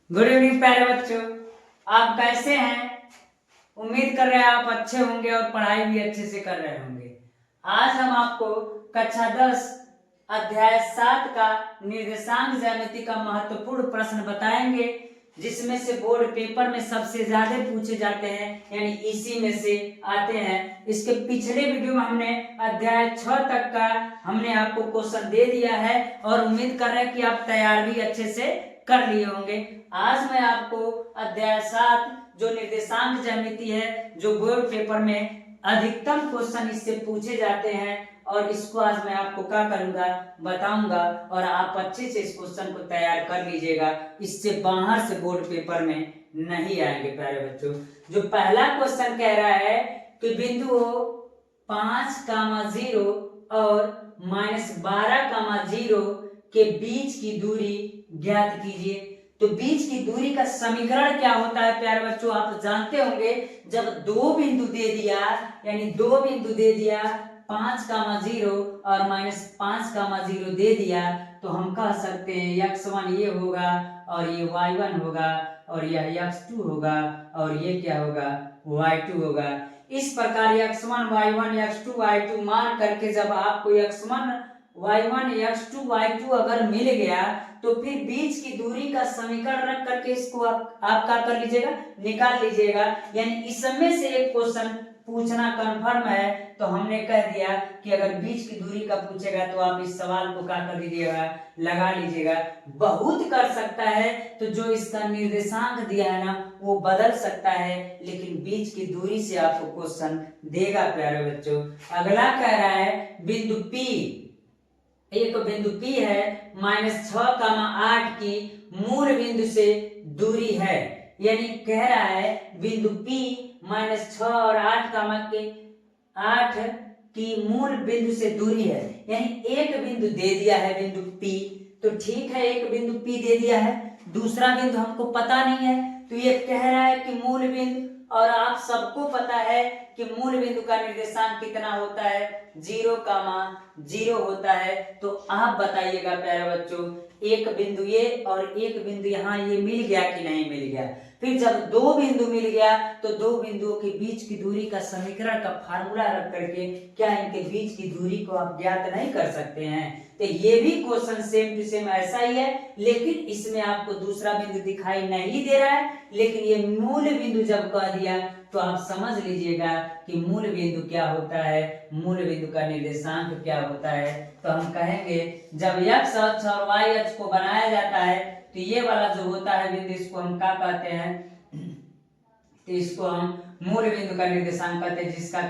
Good evening प्यारे बच्चों, आप कैसे हैं? उम्मीद कर रहे हैं आप अच्छे होंगे और पढ़ाई भी अच्छे से कर रहे होंगे। आज हम आपको कक्षा 10 अध्याय 7 का निर्देशांक ज्यामिति का महत्वपूर्ण प्रश्न बताएंगे, जिसमें से बोर्ड पेपर में सबसे ज्यादा पूछे जाते हैं, यानी इसी में से आते हैं। इसके पिछले वीडियो में हमने अध्याय 6 तक का हमने आपको क्वेश्चन दे दिया है और उम्मीद कर रहे हैं कि आप तैयार भी अच्छे से कर लिए होंगे। आज मैं आपको अध्याय 7 जो निर्देशांक ज्यामिति है, जो बोर्ड पेपर में अधिकतम क्वेश्चन इससे पूछे जाते हैं, और इसको आज मैं आपको क्या करूंगा बताऊंगा और आप अच्छे से इस क्वेश्चन को तैयार कर लीजिएगा। इससे बाहर से बोर्ड पेपर में नहीं आएंगे प्यारे बच्चों। जो पहला क्वेश्चन कह रहा है कि बिंदु 5,0 और -12,0 के बीच की दूरी ज्ञात कीजिए। तो बीच की दूरी का समीकरण क्या होता है प्यारे बच्चों, आप जानते होंगे। जब दो बिंदु दे दिया, यानी दो बिंदु दे दिया 5,0 और -5,0 दे दिया, तो हम कह सकते हैं x1 ये होगा और ये y1 होगा और यह x2 होगा और ये क्या होगा y2 होगा। इस प्रकार x1 y1 x2 y2 मान करके जब आपको x1 y1 x2 y2 अगर मिल गया, तो फिर बीच की दूरी का समीकरण रख करके इसको आप क्या कर लीजिएगा, निकाल लीजिएगा। यानी इसमें से एक क्वेश्चन पूछना कंफर्म है, तो हमने कह दिया कि अगर बीच की दूरी का पूछेगा तो आप इस सवाल को क्या कर लीजिएगा, लगा लीजिएगा। बहुत कर सकता है तो जो इसका निर्देशांक दिया है ना, वो बदल सकता है, लेकिन बीच की दूरी से आपको क्वेश्चन देगा प्यारे बच्चों। अगला कह रहा है बिंदु P, एक बिंदु P है -6,8 की मूल बिंदु से दूरी है। यानी कह रहा है बिंदु P -6 और 8 की मूल बिंदु से दूरी है। यानी एक बिंदु दे दिया है बिंदु P, तो ठीक है, एक बिंदु P दे दिया है, दूसरा बिंदु हमको पता नहीं है, तो ये कह रहा है कि मूल बिंदु, और आप सबको पता है कि मूल बिंदु का निर्देशांक कितना होता है, 0,0 होता है। तो आप बताइएगा प्यारे बच्चों, एक बिंदु ये और एक बिंदु यहाँ ये मिल गया कि नहीं मिल गया। फिर जब दो बिंदु मिल गया, तो दो बिंदुओं के बीच की दूरी का समीकरण का फार्मूला रख करके क्या इनके बीच की दूरी को आप ज्ञात नहीं कर सकते हैं। तो ये भी क्वेश्चन सेम टू सेम ऐसा ही है, लेकिन इसमें आपको दूसरा बिंदु दिखाई नहीं दे रहा है, लेकिन ये मूल बिंदु जब कह दिया तो आप समझ लीजिएगा कि मूल बिंदु क्या होता है, मूल बिंदु का निर्देशांक क्या होता है। तो हम कहेंगे जब x अक्ष और y अक्ष को बनाया जाता है, तो ये वाला जो होता है बिंदु, इसको हम क्या कहते हैं, तो इसको हम मूल बिंदु का निर्देशांक कहते हैं, जिसका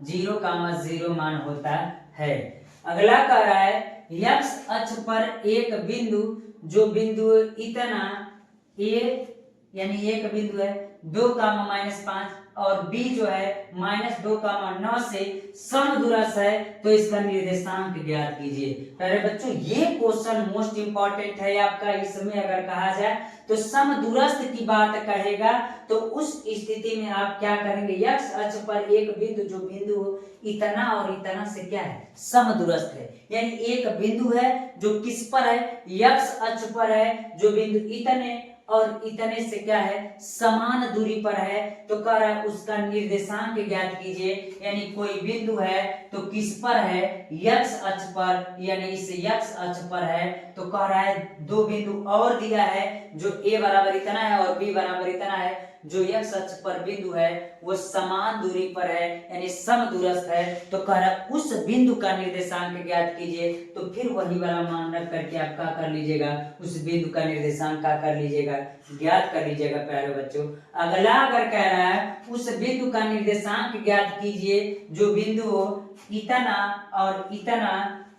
0,0 मान होता है। अगला कह रहा है x अक्ष पर एक बिंदु, जो बिंदु इतना a यानी एक बिंदु है 2,-5 और b जो है -2,9 से समदूरस्थ है, तो इसका निर्देशांक ज्ञात कीजिए। अरे बच्चों, ये क्वेश्चन मोस्ट इंपॉर्टेंट है आपका। इसमें अगर कहा जाए तो समदूरस्थ की बात कहेगा, तो उस स्थिति में आप क्या करेंगे, x अक्ष पर एक बिंदु, जो बिंदु इतना और इतना से क्या है, समदूरस्थ है। यानी एक बिंदु है जो किस पर है, x अक्ष पर है, जो बिंदु इतने और इतने से क्या है, समान दूरी पर है। तो कह रहा है उसका निर्देशांक ज्ञात कीजिए। यानी कोई बिंदु है तो किस पर है, x अक्ष पर, यानी इस x अक्ष पर है। तो कह रहा है दो बिंदु और दिया है, जो a बराबर इतना है और b बराबर इतना है। जो x अक्ष पर बिंदु है वो समान दूरी पर है, यानी समदूरस्थ है। तो कह रहा है उस बिंदु का निर्देशांक ज्ञात कीजिए। तो फिर वही वाला मान रख करके आप क्या कर लीजिएगा, उस बिंदु का निर्देशांक क्या कर लीजिएगा, ज्ञात कर लीजिएगा प्यारे बच्चों। अगला अगर कह रहा है उस बिंदु का निर्देशांक ज्ञात कीजिए, जो बिंदु हो इतना और इतना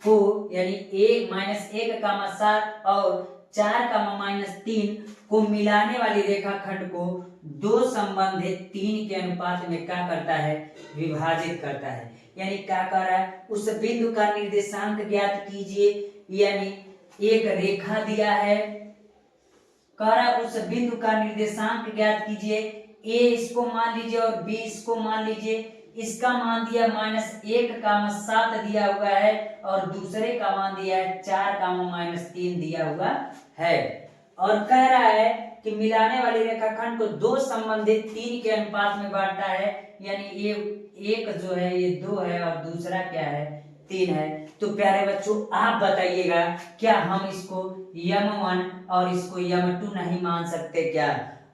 को, यानी -1,7 और 4,-3 को मिलाने वाली रेखाखंड को दो संबंधित 3 के अनुपात में क्या करता है, विभाजित करता है। यानी क्या कर रहा है, उस बिंदु का निर्देशांक ज्ञात कीजिए। यानी एक रेखा दिया है, कह रहा है उस बिंदु का निर्देशांक ज्ञात कीजिए। a इसको मान लीजिए और b इसको मान लीजिए। इसका मान दिया -1,7 दिया हुआ है और दूसरे का मान दिया है 4,-3 दिया हुआ है। और कह रहा है कि मिलाने वाली रेखाखंड को दो संबंधित 3 के अनुपात में बांटता है, यानी ये एक जो है ये 2 है और दूसरा क्या है 3 है। तो प्यारे बच्चों आप बताइएगा क्या हम इसको यम1 और इसको यम2 नहीं मान सकते क्या?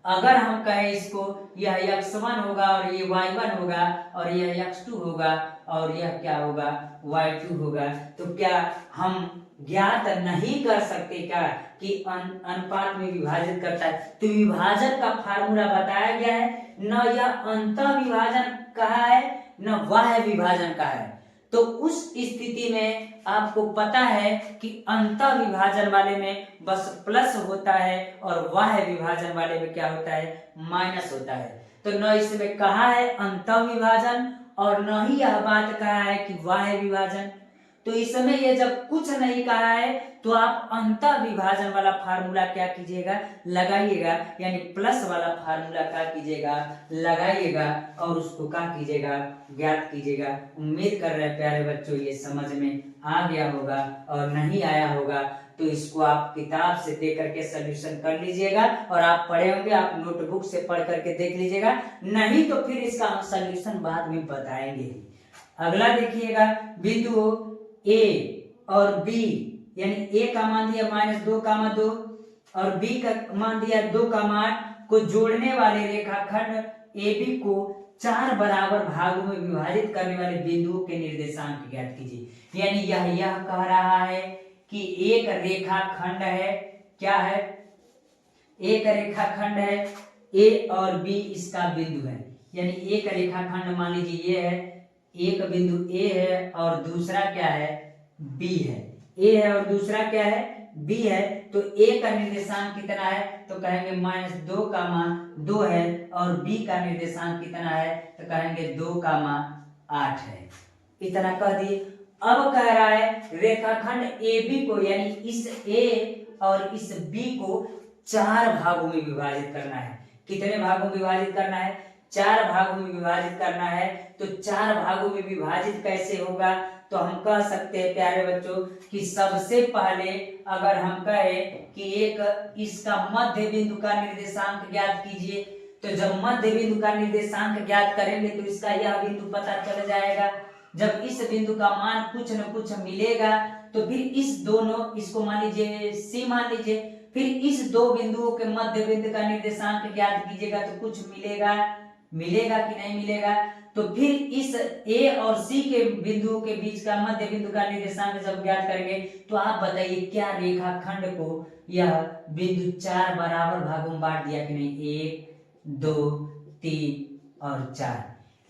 अगर हम कहें इसको यह x1 होगा और ये y1 होगा और यह x2 होगा और यह क्या होगा y2 होगा, तो क्या हम ज्ञात नहीं कर सकते क्या कि अनुपात में विभाजित करता है? तो विभाजन का फार्मूला बताया गया है, न यह अंतः विभाजन कहा है न बाह्य विभाजन कहा है। तो उस स्थिति में आपको पता है कि अंतः विभाजन वाले में बस प्लस होता है और बाह्य विभाजन वाले में क्या होता है माइनस होता है। तो न इसमें कहा है अंतः विभाजन और न ही यह बात कहा है कि बाह्य विभाजन। तो इस समय ये जब कुछ नहीं कहा है तो आप अंतः विभाजन वाला फार्मूला क्या कीजिएगा लगाइएगा, यानी प्लस वाला फार्मूला क्या कीजिएगा लगाइएगा और उसको क्या कीजिएगा ज्ञात कीजिएगा। उम्मीद कर रहे हैं प्यारे बच्चों ये समझ में आ गया होगा, और नहीं आया होगा तो इसको आप किताब से देख करके सोल्यूशन कर लीजिएगा और आप पढ़े होंगे, आप नोटबुक से पढ़ करके देख लीजिएगा, नहीं तो फिर इसका हम सोल्यूशन बाद में बताएंगे। अगला देखिएगा बिंदु ए और बी, यानी ए का मान दिया -2,2 और बी का मान दिया 2,8 को जोड़ने वाले रेखाखंड AB को 4 बराबर भागों में विभाजित करने वाले बिंदुओं के निर्देशांक ज्ञात कीजिए। यानी यह कह रहा है कि एक रेखाखंड है, क्या है एक रेखाखंड है A और B इसका बिंदु है, यानी एक रेखाखंड मान लीजिए ये है, एक बिंदु A है और दूसरा क्या है B है, A है और दूसरा क्या है B है। तो A का निर्देशांक कितना है तो कहेंगे -2,2 है और B का निर्देशांक कितना है तो कहेंगे 2,8 है। इतना कह दिए। अब कह रहा है रेखाखंड AB को, यानी इस A और इस B को 4 भागों में विभाजित करना है। कितने भागों में विभाजित करना है 4 भागों में विभाजित करना है। तो 4 भागों में विभाजित कैसे होगा तो हम कह सकते हैं प्यारे बच्चों कि सबसे पहले अगर हम कहें कि एक इसका मध्य बिंदु का निर्देशांक ज्ञात कीजिए, तो जब मध्य बिंदु का निर्देशांक ज्ञात करेंगे तो इसका यह बिंदु पता चल जाएगा। जब इस बिंदु का मान कुछ न कुछ मिलेगा तो फिर इस दोनों इसको मान लीजिए C मान लीजिए, फिर इस दो बिंदुओं के मध्य बिंदु का निर्देशांक ज्ञात कीजिएगा तो कुछ मिलेगा कि नहीं मिलेगा। तो फिर इस A और C के बिंदुओं के बीच का मध्य बिंदु का निर्देशांक जब ज्ञात करेंगे तो आप बताइए क्या रेखाखंड को यह बिंदु 4 बराबर भागों में बांट दिया कि नहीं, 1 2 3 और 4।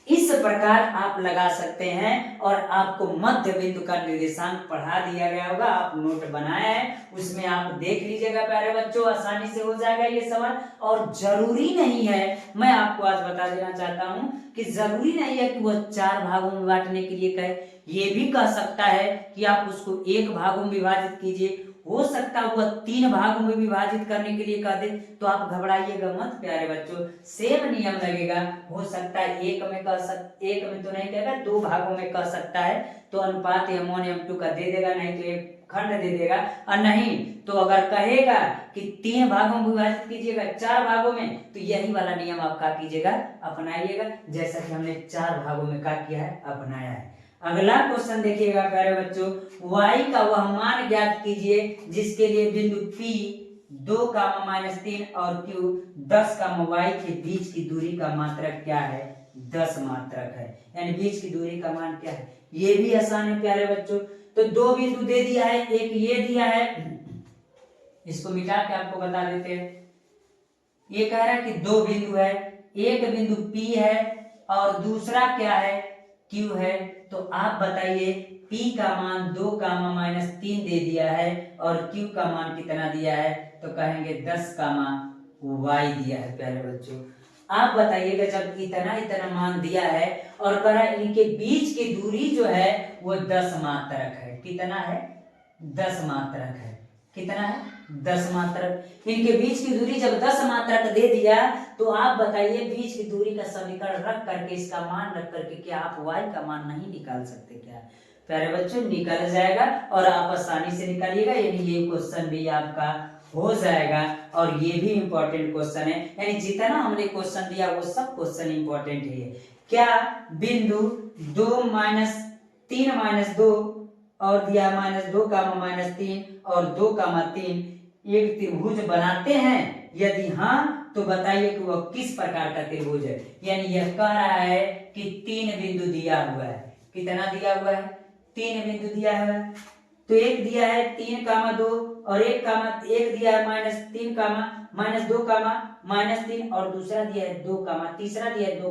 इस प्रकार आप लगा सकते हैं और आपको मध्य बिंदु का निर्देशांक पढ़ा दिया गया होगा, आप नोट बनाए हैं उसमें आप देख लीजिएगा प्यारे बच्चों, आसानी से हो जाएगा ये सवाल। और जरूरी नहीं है, मैं आपको आज बता देना चाहता हूं कि जरूरी नहीं है कि वह 4 भागों में बांटने के लिए कहे, ये भी कह सकता है कि आप उसको 1 भागों में विभाजित कीजिए, हो सकता है वह 3 भागों में विभाजित करने के लिए कह दे, तो आप घबराइएगा मत प्यारे बच्चों, सेम नियम लगेगा। हो सकता है एक में तो नहीं कहेगा, 2 भागों में कह सकता है तो अनुपात M1 M2 का दे देगा, नहीं तो एक खंड दे देगा, और नहीं तो अगर कहेगा कि 3 भागों में विभाजित कीजिएगा 4 भागों में, तो यही वाला नियम आप क्या कीजिएगा अपनाइएगा, जैसा कि हमने 4 भागों में क्या किया है अपनाया है। अगला क्वेश्चन देखिएगा प्यारे बच्चों, y का वह मान ज्ञात कीजिए जिसके लिए बिंदु P 2,-3 और Q 10, y के बीच की दूरी का मात्रक क्या है 10 मात्रक है, यानी बीच की दूरी का मान क्या है। ये भी आसान है प्यारे बच्चों। तो 2 बिंदु दे दिया है, एक ये दिया है, इसको मिटा के आपको बता देते हैं। ये कह रहा है कि 2 बिंदु है, एक बिंदु P है और दूसरा क्या है Q है। तो आप बताइए P का मान 2,-3 दे दिया है और Q का मान कितना दिया है तो कहेंगे 10, y दिया है प्यारे बच्चों। आप बताइएगा जब इतना मान दिया है और कह रहा है इनके बीच की दूरी जो है वो 10 मात्रक है, कितना है 10 मात्रक है, कितना है 10 मात्रक। इनके बीच की दूरी जब 10 मात्रक दे दिया तो आप बताइए बीच की दूरी का समीकरण रख करके इसका मान रख करके क्या आप y का मान नहीं निकाल सकते क्या प्यारे बच्चों, निकल जाएगा और आप आसानी से निकालिएगा, यानी ये क्वेश्चन भी आपका हो जाएगा। और ये भी इंपॉर्टेंट क्वेश्चन है, यानी जितना हमने क्वेश्चन दिया वो सब क्वेश्चन इंपॉर्टेंट है। क्या बिंदु 2 माइनस 3 माइनस 2 और दिया -2 -3 और 2 3 एक त्रिभुज बनाते हैं? यदि हाँ तो बताइए कि वह किस प्रकार का त्रिभुज है। यानी यह कह रहा है कि 3 बिंदु दिया हुआ है। कितना दिया हुआ है? 3 बिंदु दिया हुआ है। तो एक दिया है 3 2 और एक दिया है -3 -2 -3 और दूसरा दिया है 2 तीसरा दिया है 2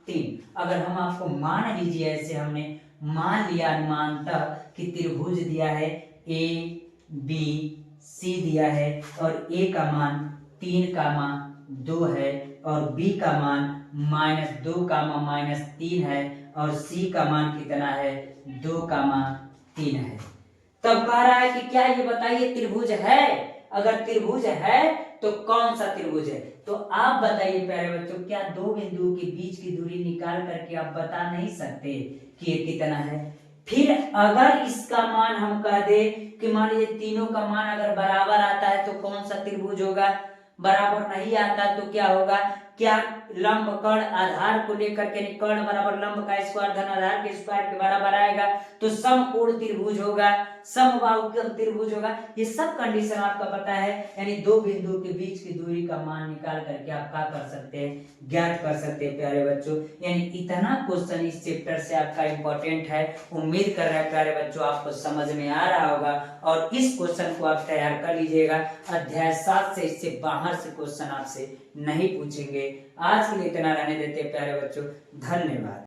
3। अगर हम आपको मान लीजिए, ऐसे हमने मान लिया अनुमानतः कि त्रिभुज दिया है ए बी सी दिया है और ए का मान 3 2 है और बी का मान -2 -3 है और सी का मान कितना है? 2 3 है। तब कह रहा है कि क्या ये बताइए त्रिभुज है? अगर त्रिभुज है तो कौन सा त्रिभुज है? तो आप बताइए प्यारे बच्चों, क्या दो बिंदुओं के बीच की दूरी निकाल करके आप बता नहीं सकते कि ये कितना है? फिर अगर इसका मान हम कह दे कि मान लीजिए तीनों का मान अगर बराबर आता है तो कौन सा त्रिभुज होगा? बराबर नहीं आता तो क्या होगा? क्या लंब कर्ण आधार को लेकर के कर्ण बराबर लंब का स्क्वायर धन आधार के स्क्वायर के बराबर आएगा तो समकोण त्रिभुज होगा, समबाहु त्रिभुज होगा। ये सब कंडीशन आपका पता है। यानी दो बिंदुओं के बीच की दूरी का मान निकाल करके आप क्या कर सकते हैं? ज्ञात कर सकते हैं प्यारे बच्चों। यानी इतना क्वेश्चन इस चैप्टर से आपका इंपॉर्टेंट है। उम्मीद कर रहे हैं प्यारे बच्चों आपको समझ में आ रहा होगा और इस क्वेश्चन को आप तैयार कर लीजिएगा। अध्याय 7 से इससे बाहर से क्वेश्चन आपसे नहीं पूछेंगे। आज के लिए इतना रहने देते हैं प्यारे बच्चों। धन्यवाद।